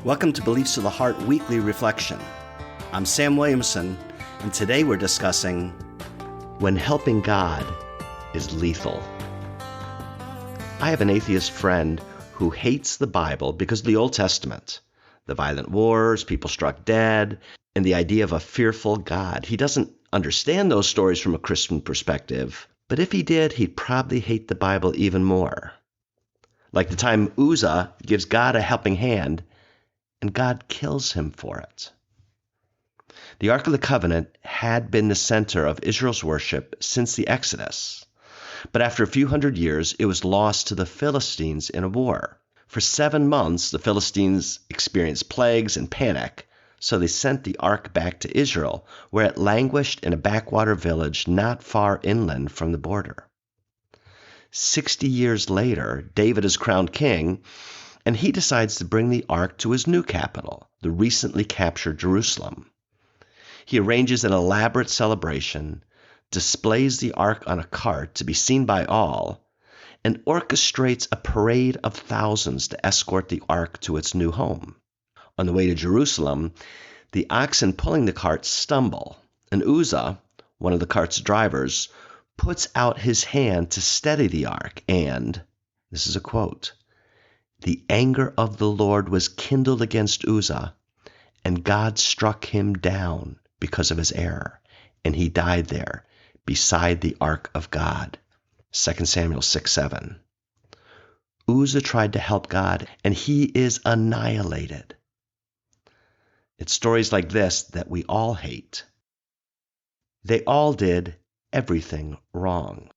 Welcome to Beliefs of the Heart Weekly Reflection. I'm Sam Williamson, and today we're discussing when helping God is lethal. I have an atheist friend who hates the Bible because of the Old Testament, the violent wars, people struck dead, and the idea of a fearful God. He doesn't understand those stories from a Christian perspective, but if he did, he'd probably hate the Bible even more. Like the time Uzzah gives God a helping hand, and God kills him for it. The Ark of the Covenant had been the center of Israel's worship since the Exodus. But after a few hundred years, it was lost to the Philistines in a war. For 7 months, the Philistines experienced plagues and panic, so they sent the Ark back to Israel, where it languished in a backwater village not far inland from the border. 60 years later, David is crowned king, and he decides to bring the Ark to his new capital, the recently captured Jerusalem. He arranges an elaborate celebration, displays the Ark on a cart to be seen by all, and orchestrates a parade of thousands to escort the Ark to its new home. On the way to Jerusalem, the oxen pulling the cart stumble, and Uzzah, one of the cart's drivers, puts out his hand to steady the Ark, and, this is a quote, "The anger of the Lord was kindled against Uzzah, and God struck him down because of his error, and he died there beside the ark of God." 2 Samuel 6:7. Uzzah tried to help God, and he is annihilated. It's stories like this that we all hate. They all did everything wrong.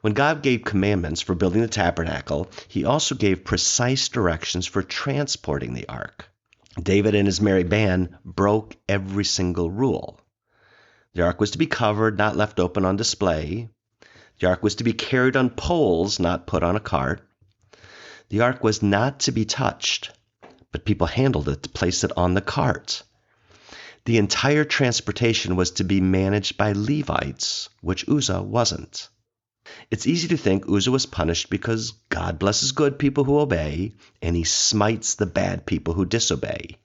When God gave commandments for building the tabernacle, he also gave precise directions for transporting the ark. David and his merry band broke every single rule. The ark was to be covered, not left open on display. The ark was to be carried on poles, not put on a cart. The ark was not to be touched, but people handled it to place it on the cart. The entire transportation was to be managed by Levites, which Uzzah wasn't. It's easy to think Uzzah was punished because God blesses good people who obey, and he smites the bad people who disobey.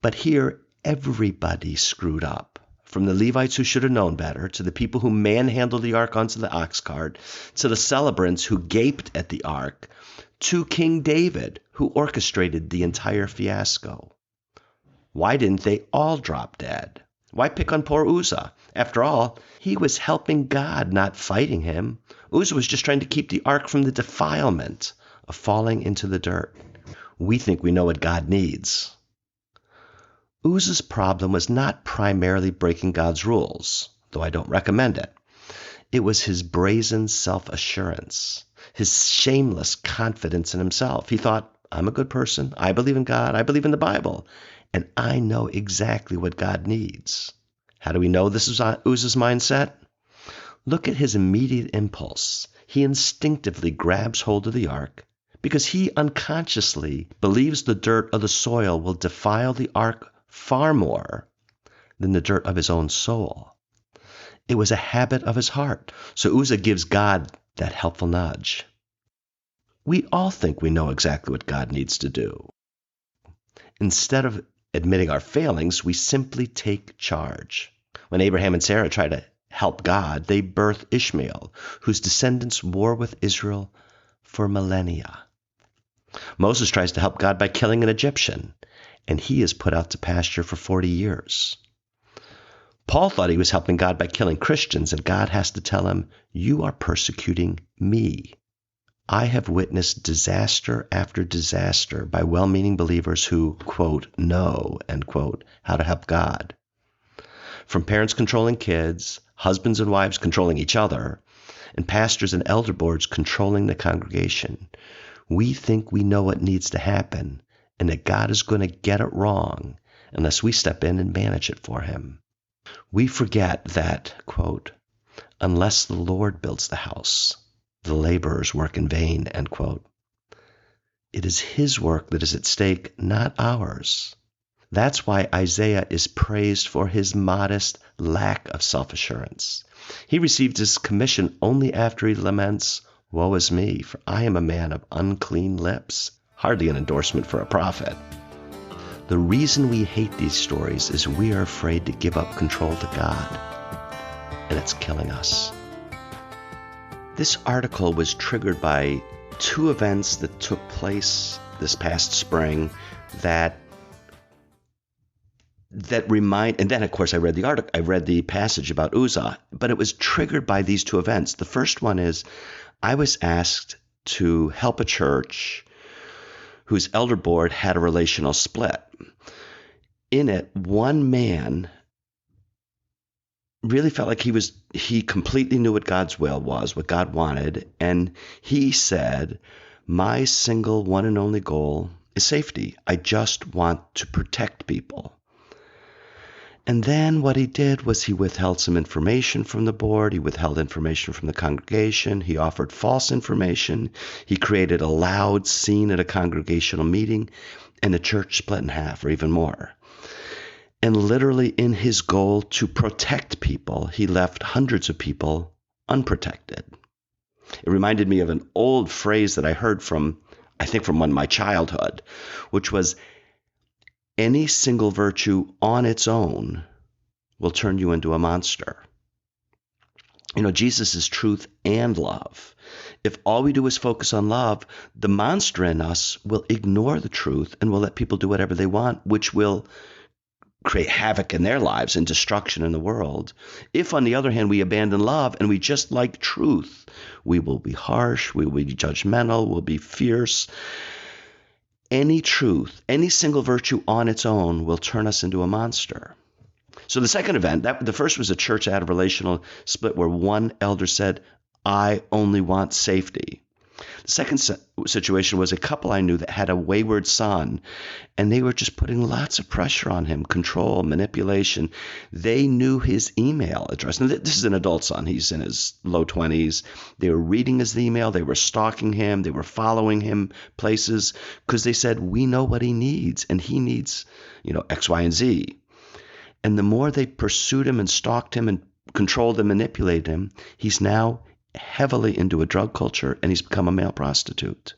But here, everybody screwed up, from the Levites who should have known better, to the people who manhandled the ark onto the ox cart, to the celebrants who gaped at the ark, to King David, who orchestrated the entire fiasco. Why didn't they all drop dead? Why pick on poor Uzzah? After all, he was helping God, not fighting him. Uzzah was just trying to keep the ark from the defilement of falling into the dirt. We think we know what God needs. Uzzah's problem was not primarily breaking God's rules, though I don't recommend it. It was his brazen self-assurance, his shameless confidence in himself. He thought, I'm a good person. I believe in God. I believe in the Bible. And I know exactly what God needs. How do we know this is Uzzah's mindset? Look at his immediate impulse. He instinctively grabs hold of the ark because he unconsciously believes the dirt of the soil will defile the ark far more than the dirt of his own soul. It was a habit of his heart. So Uzzah gives God that helpful nudge. We all think we know exactly what God needs to do. Instead of admitting our failings, we simply take charge. When Abraham and Sarah try to help God, they birth Ishmael, whose descendants war with Israel for millennia. Moses tries to help God by killing an Egyptian, and he is put out to pasture for 40 years. Paul thought he was helping God by killing Christians, and God has to tell him, "You are persecuting me." I have witnessed disaster after disaster by well-meaning believers who, quote, know, end quote, how to help God. From parents controlling kids, husbands and wives controlling each other, and pastors and elder boards controlling the congregation. We think we know what needs to happen and that God is going to get it wrong unless we step in and manage it for him. We forget that, quote, unless the Lord builds the house, the laborers work in vain, end quote. It is his work that is at stake, not ours. That's why Isaiah is praised for his modest lack of self-assurance. He received his commission only after he laments, "Woe is me, for I am a man of unclean lips. Hardly an endorsement for a prophet. The reason we hate these stories is we are afraid to give up control to God, and it's killing us. This article was triggered by two events that took place this past spring that remind, and then of course I read the article, I read the passage about Uzzah, but it was triggered by these two events. The first one is I was asked to help a church whose elder board had a relational split. In it, one man really felt like he completely knew what God's will was, what God wanted, and he said, my single one and only goal is safety. I just want to protect people. And then what he did was he withheld some information from the board. He withheld information from the congregation. He offered false information. He created a loud scene at a congregational meeting, and the church split in half or even more. And literally in his goal to protect people, he left hundreds of people unprotected. It reminded me of an old phrase that I heard from my childhood, which was, any single virtue on its own will turn you into a monster. You know, Jesus is truth and love. If all we do is focus on love, the monster in us will ignore the truth and will let people do whatever they want, which will create havoc in their lives and destruction in the world. If, on the other hand, we abandon love and we just like truth, we will be harsh, we will be judgmental, we'll be fierce. Any truth, any single virtue on its own will turn us into a monster. So the second event, the first was a church out of relational split where one elder said, I only want safety. The second situation was a couple I knew that had a wayward son, and they were just putting lots of pressure on him, control, manipulation. They knew his email address. Now, this is an adult son. He's in his low 20s. They were reading his email. They were stalking him. They were following him places because they said, we know what he needs, and he needs, X, Y, and Z. And the more they pursued him and stalked him and controlled and manipulated him, he's now heavily into a drug culture, and he's become a male prostitute.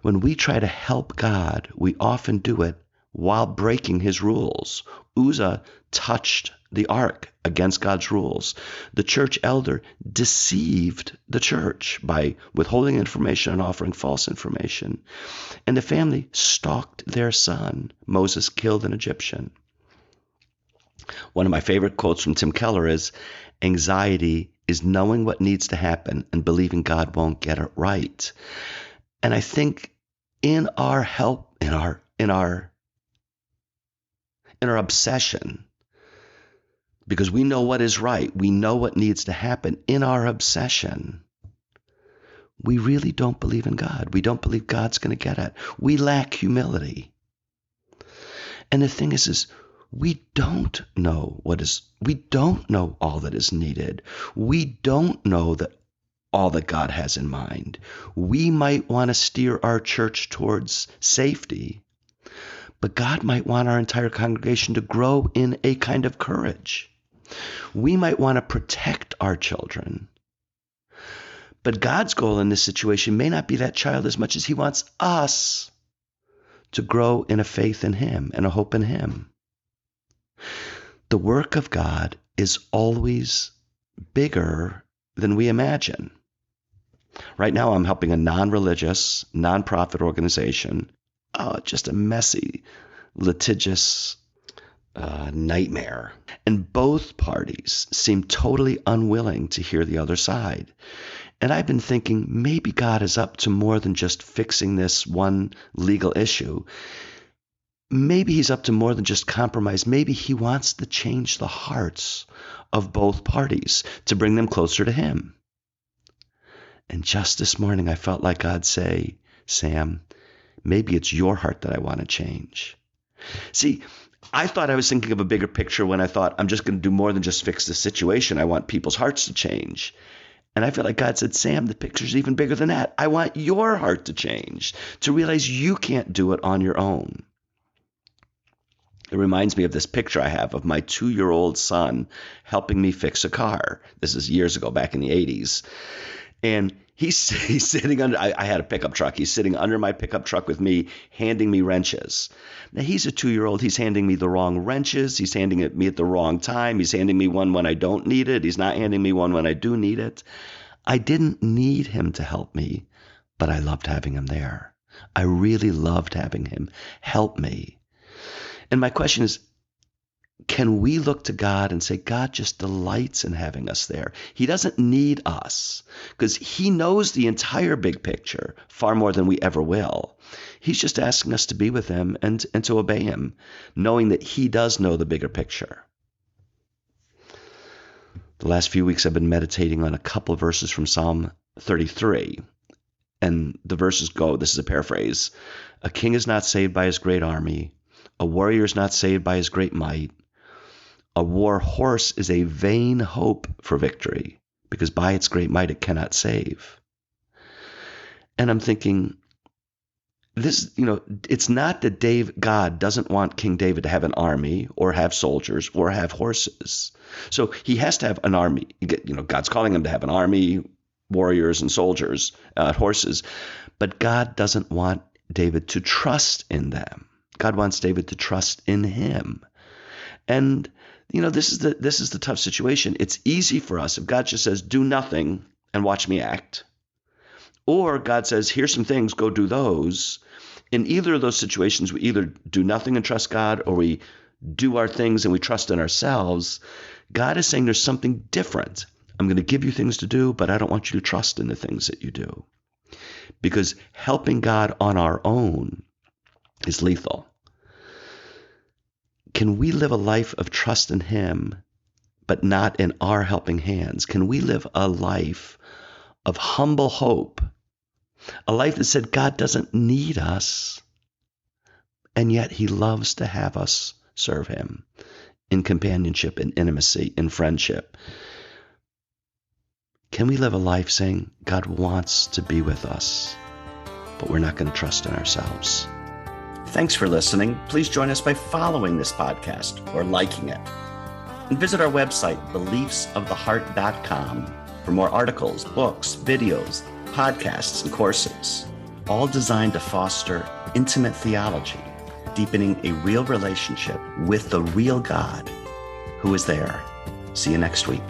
When we try to help God, we often do it while breaking his rules. Uzzah touched the ark against God's rules. The church elder deceived the church by withholding information and offering false information. And the family stalked their son. Moses killed an Egyptian. One of my favorite quotes from Tim Keller is, anxiety is knowing what needs to happen and believing God won't get it right. And I think in our obsession, because we know what is right, we know what needs to happen, in our obsession, we really don't believe in God. We don't believe God's going to get it. We lack humility. And the thing is we don't know all that is needed. We don't know that all that God has in mind. We might want to steer our church towards safety, but God might want our entire congregation to grow in a kind of courage. We might want to protect our children, but God's goal in this situation may not be that child as much as he wants us to grow in a faith in him and a hope in him. The work of God is always bigger than we imagine. Right now, I'm helping a non-religious, nonprofit organization. Just a messy, litigious nightmare. And both parties seem totally unwilling to hear the other side. And I've been thinking maybe God is up to more than just fixing this one legal issue. Maybe he's up to more than just compromise. Maybe he wants to change the hearts of both parties to bring them closer to him. And just this morning, I felt like God say, Sam, maybe it's your heart that I want to change. See, I thought I was thinking of a bigger picture when I thought I'm just going to do more than just fix the situation. I want people's hearts to change. And I feel like God said, Sam, the picture's even bigger than that. I want your heart to change, to realize you can't do it on your own. It reminds me of this picture I have of my 2-year-old son helping me fix a car. This is years ago, back in the 80s. And He's sitting under, I had a pickup truck. He's sitting under my pickup truck with me, handing me wrenches. Now, he's a 2-year-old. He's handing me the wrong wrenches. He's handing it me at the wrong time. He's handing me one when I don't need it. He's not handing me one when I do need it. I didn't need him to help me, but I loved having him there. I really loved having him help me. And my question is, can we look to God and say, God just delights in having us there? He doesn't need us because he knows the entire big picture far more than we ever will. He's just asking us to be with him and to obey him, knowing that he does know the bigger picture. The last few weeks I've been meditating on a couple of verses from Psalm 33. And the verses go, this is a paraphrase, a king is not saved by his great army. A warrior is not saved by his great might. A war horse is a vain hope for victory, because by its great might it cannot save. And I'm thinking, this, it's not that God doesn't want King David to have an army or have soldiers or have horses. So he has to have an army. God's calling him to have an army, warriors and soldiers, horses. But God doesn't want David to trust in them. God wants David to trust in him. And this is the tough situation. It's easy for us if God just says, do nothing and watch me act. Or God says, here's some things, go do those. In either of those situations, we either do nothing and trust God, or we do our things and we trust in ourselves. God is saying there's something different. I'm going to give you things to do, but I don't want you to trust in the things that you do. Because helping God on our own is lethal. Can we live a life of trust in him, but not in our helping hands? Can we live a life of humble hope? A life that said God doesn't need us, and yet he loves to have us serve him in companionship, in intimacy, in friendship. Can we live a life saying God wants to be with us, but we're not going to trust in ourselves? Thanks for listening. Please join us by following this podcast or liking it. And visit our website, beliefsoftheheart.com, for more articles, books, videos, podcasts, and courses, all designed to foster intimate theology, deepening a real relationship with the real God who is there. See you next week.